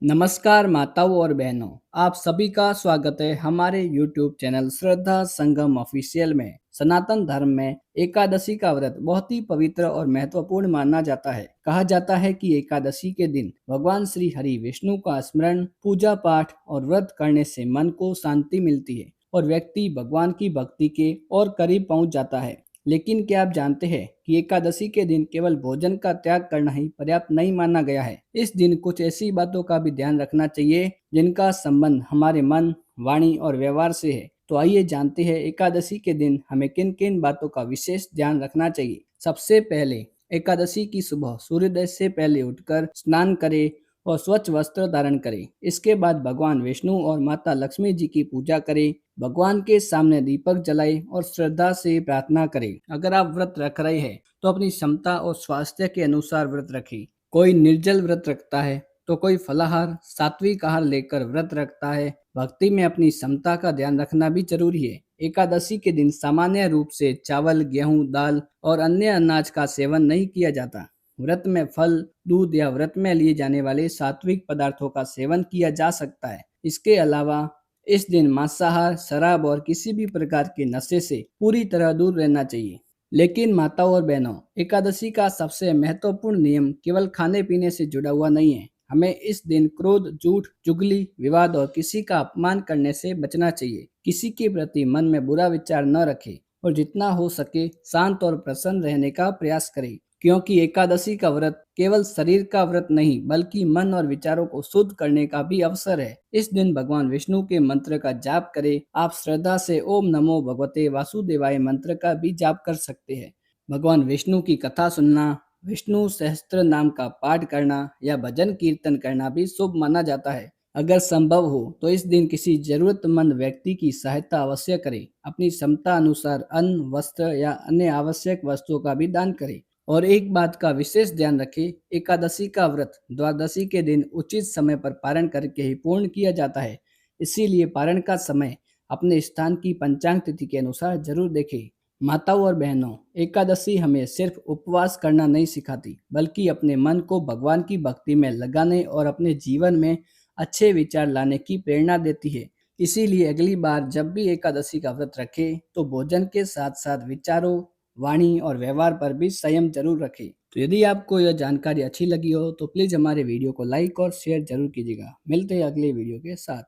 नमस्कार माताओं और बहनों, आप सभी का स्वागत है हमारे YouTube चैनल श्रद्धा संगम ऑफिशियल में। सनातन धर्म में एकादशी का व्रत बहुत ही पवित्र और महत्वपूर्ण माना जाता है। कहा जाता है कि एकादशी के दिन भगवान श्री हरि विष्णु का स्मरण, पूजा पाठ और व्रत करने से मन को शांति मिलती है और व्यक्ति भगवान की भक्ति के और करीब पहुंच जाता है। लेकिन क्या आप जानते हैं कि एकादशी के दिन केवल भोजन का त्याग करना ही पर्याप्त नहीं माना गया है। इस दिन कुछ ऐसी बातों का भी ध्यान रखना चाहिए जिनका संबंध हमारे मन, वाणी और व्यवहार से है। तो आइए जानते हैं एकादशी के दिन हमें किन किन बातों का विशेष ध्यान रखना चाहिए। सबसे पहले एकादशी की सुबह सूर्योदय से पहले उठकर स्नान करें और स्वच्छ वस्त्र धारण करें। इसके बाद भगवान विष्णु और माता लक्ष्मी जी की पूजा करें। भगवान के सामने दीपक जलाएं और श्रद्धा से प्रार्थना करें। अगर आप व्रत रख रहे हैं तो अपनी क्षमता और स्वास्थ्य के अनुसार व्रत रखें। कोई निर्जल व्रत रखता है तो कोई फलाहार, सात्विक आहार लेकर व्रत रखता है। भक्ति में अपनी क्षमता का ध्यान रखना भी जरूरी है। एकादशी के दिन सामान्य रूप से चावल, गेहूं, दाल और अन्य अनाज का सेवन नहीं किया जाता। व्रत में फल, दूध या व्रत में लिए जाने वाले सात्विक पदार्थों का सेवन किया जा सकता है। इसके अलावा इस दिन मांसाहार, शराब और किसी भी प्रकार के नशे से पूरी तरह दूर रहना चाहिए। लेकिन माताओं और बहनों, एकादशी का सबसे महत्वपूर्ण नियम केवल खाने पीने से जुड़ा हुआ नहीं है। हमें इस दिन क्रोध, झूठ, चुगली, विवाद और किसी का अपमान करने से बचना चाहिए। किसी के प्रति मन में बुरा विचार न रखें और जितना हो सके शांत और प्रसन्न रहने का प्रयास करें। क्योंकि एकादशी का व्रत केवल शरीर का व्रत नहीं बल्कि मन और विचारों को शुद्ध करने का भी अवसर है। इस दिन भगवान विष्णु के मंत्र का जाप करें। आप श्रद्धा से ओम नमो भगवते वासुदेवाय मंत्र का भी जाप कर सकते हैं। भगवान विष्णु की कथा सुनना, विष्णु सहस्त्र नाम का पाठ करना या भजन कीर्तन करना भी शुभ माना जाता है। अगर संभव हो तो इस दिन किसी जरूरतमंद व्यक्ति की सहायता अवश्य करें। अपनी क्षमता अनुसार अन्न, वस्त्र या अन्य आवश्यक वस्तुओं का भी दान करें। और एक बात का विशेष ध्यान रखें, एकादशी का व्रत द्वादशी के दिन उचित समय पर पारण करके ही पूर्ण किया जाता है। इसीलिए पारण का समय अपने स्थान की पंचांग तिथि के अनुसार जरूर देखें। माताओं और बहनों, एकादशी हमें सिर्फ उपवास करना नहीं सिखाती बल्कि अपने मन को भगवान की भक्ति में लगाने और अपने जीवन में अच्छे विचार लाने की प्रेरणा देती है। इसीलिए अगली बार जब भी एकादशी का व्रत रखें तो भोजन के साथ साथ विचारों, वाणी और व्यवहार पर भी संयम जरूर रखें। तो यदि आपको यह जानकारी अच्छी लगी हो तो प्लीज़ हमारे वीडियो को लाइक और शेयर जरूर कीजिएगा। मिलते हैं अगले वीडियो के साथ।